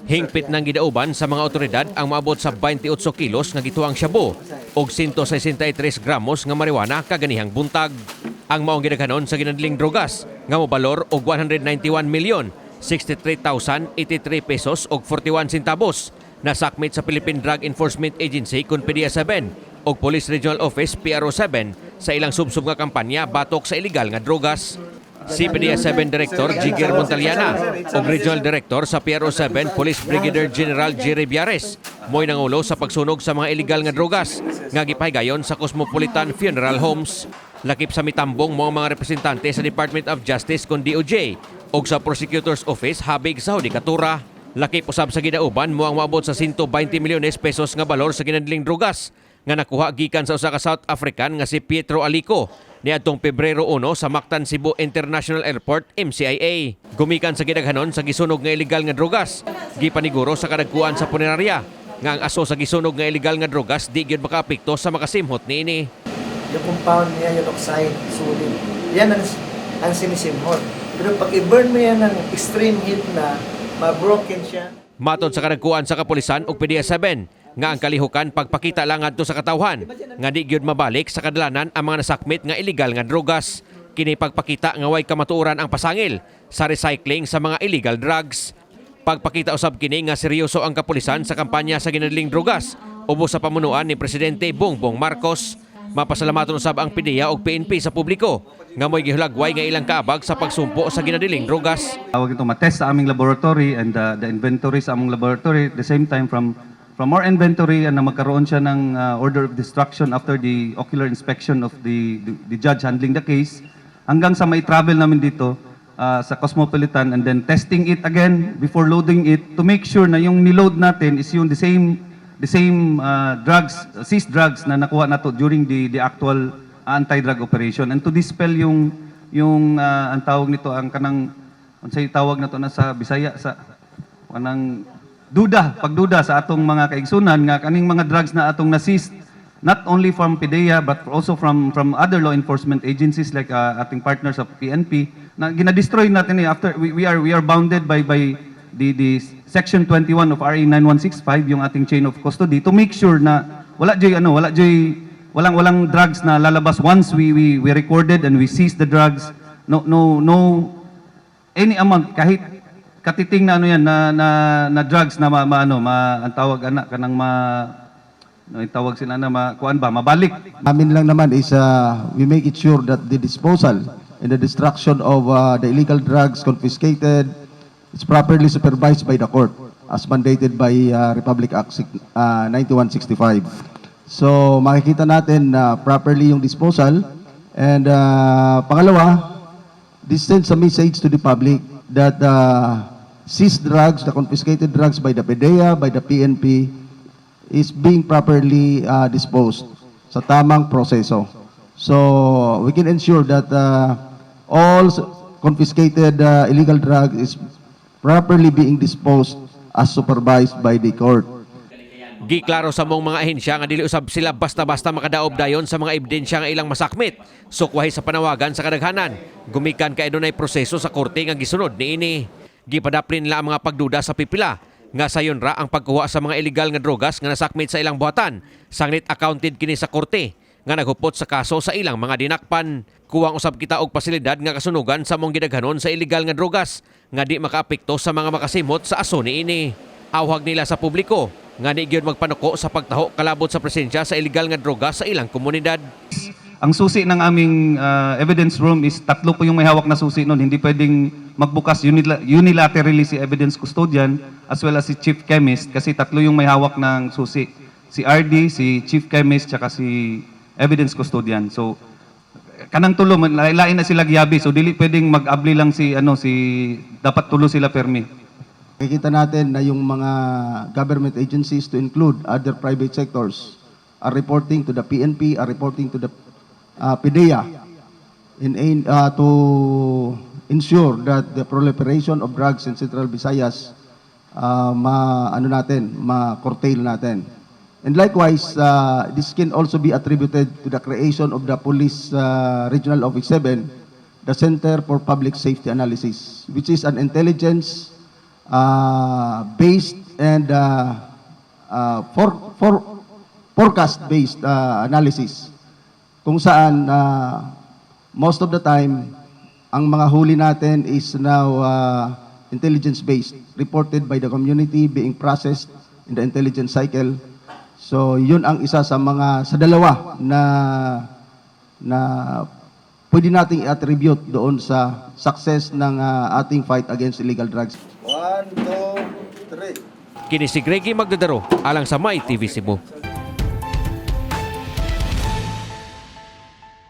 Hingpit ng gidauban sa mga otoridad ang maabot sa 28 kilos nga gituang shabu og 163 gramos nga marijuana kaganihang buntag. Ang maong gidaghanon sa ginadling drogas nga mobalor og 191 milyon 63,083 pesos og 41 centavos nasakmit sa Philippine Drug Enforcement Agency kun PDEA-7 og Police Regional Office PRO-7 sa ilang subsub nga kampanya batok sa ilegal nga drogas. Si PDEA-7 Director Jigger Montaliana o Regional Director sa PRO-7 Police Brigadier General Jerry Biares mo'y nangulo sa pagsunog sa mga illegal nga drogas nga gipahigayon sa Cosmopolitan Funeral Homes. Lakip sa mitambong mga representante sa Department of Justice kon DOJ o sa Prosecutor's Office habig sa Hudikatura. Lakip usab sa gidauban mo ang maabot sa 120 milyones pesos nga balor sa ginadling drogas nga nakuha gikan sa usa ka South African nga si Pietro Alico niadtong Pebrero 1 sa Mactan Cebu International Airport MCIA. Gumikan sa gidaghanon sa gisunog nga illegal nga drogas, gipaniguro sa kadagkuan sa punerarya nga ang aso sa gisunog nga illegal nga drogas di gyud makaapekto sa makasimhot niini. Yung compound niya, yung oxide, sulit, yan ang sinisimhot. Pero pag i-burn mo yan ng extreme heat na, ma-broken siya. Matod sa kadagkuan sa kapulisan og PDEA-7 nga ang kalihukan pagpakita lang adto sa katawhan nga di gyud mabalik sa kadalanan ang mga nasakmit nga illegal nga drogas. Kini pagpakita nga way kamatuoran ang pasangil sa recycling sa mga illegal drugs. Pagpakita usab kini nga seryoso ang kapulisan sa kampanya sa ginadling drogas ubos sa pamunuan ni Presidente Bongbong Marcos. Mapasalamaton usab ang PDEA ug PNP sa publiko nga mo'y gihulagway nga ilang kaabag sa pagsumpo sa ginadiling drogas. Tawag ito matest sa aming laboratory and the inventory sa among laboratory. At the same time from our inventory na magkaroon siya ng order of destruction after the ocular inspection of the judge handling the case hanggang sa may travel namin dito sa Cosmopolitan and then testing it again before loading it to make sure na yung niload natin is yung the same drugs, seized drugs na nakuha nato during the actual anti-drug operation and to dispel yung ang tawag nito ang kanang unsay tawag nato na sa Bisaya sa kanang pagduda sa atong mga kaigsunan nga kaning mga drugs na atong na-seize not only from PDEA but also from other law enforcement agencies like ating partners of PNP na gina-destroy natin after we are bounded by the Section 21 of RA 9165 yung ating chain of custody to make sure na walang drugs na lalabas once we recorded and we seized the drugs. No any amount kahit katiting na na drugs na ang tawag kanang itawag sila na mabalik. Amin lang naman is we make it sure that the disposal and the destruction of the illegal drugs confiscated it's properly supervised by the court as mandated by Republic Act 9165. So makikita natin na properly yung disposal and pangalawa, this sends a message to the public that seized drugs, the confiscated drugs by the PDEA, by the PNP is being properly disposed sa tamang proseso. So we can ensure that all confiscated illegal drugs is properly being disposed as supervised by the court. Giklaro sa mong mga ahensya nga dili usab sila basta-basta makadaob dayon sa mga ebidensya nga ilang masakmit. Sukwahi sa panawagan sa kadaghanan. Gumikan kay adunay proseso sa korte nga gisunod niini. Gipadaplin nila ang mga pagduda sa pipila nga sayon ra ang pagkuha sa mga illegal nga drogas nga nasakmit sa ilang buhatan. Sanglit accounted kini sa korte nga naghupot sa kaso sa ilang mga dinakpan. Kuwang usab kita og pasilidad nga kasunugan sa mong gidaghanon sa illegal nga drogas nga di makaapekto sa mga makasimot sa aso niini. Awhag nila sa publiko nga di gyud magpanuko sa pagtaho kalabot sa presensya sa illegal nga drogas sa ilang komunidad. Ang susi ng aming evidence room is 3 po yung may hawak na susi noon. Hindi pwedeng magbukas unilaterally si evidence custodian as well as si chief chemist kasi 3 yung may hawak ng susi. Si RD, si chief chemist, tsaka si evidence custodian. So kanang tulo lain na sila giyabi. So dili pwedeng mag-abli lang si dapat tulo sila permi. Makikita natin na yung mga government agencies to include other private sectors are reporting to the PNP, are reporting to the PDEA to ensure that the proliferation of drugs in Central Visayas ma-curtail natin. And likewise, this can also be attributed to the creation of the Police Regional Office 7, the Center for Public Safety Analysis, which is an intelligence based and forecast-based analysis, kung saan most of the time, ang mga huli natin is now intelligence-based, reported by the community, being processed in the intelligence cycle. So, yun ang isa sa dalawa na pwede nating i-attribute doon sa success ng ating fight against illegal drugs. 1, 2, 3. Kini si Greggy Magdadaro alang sa May TV Cebu.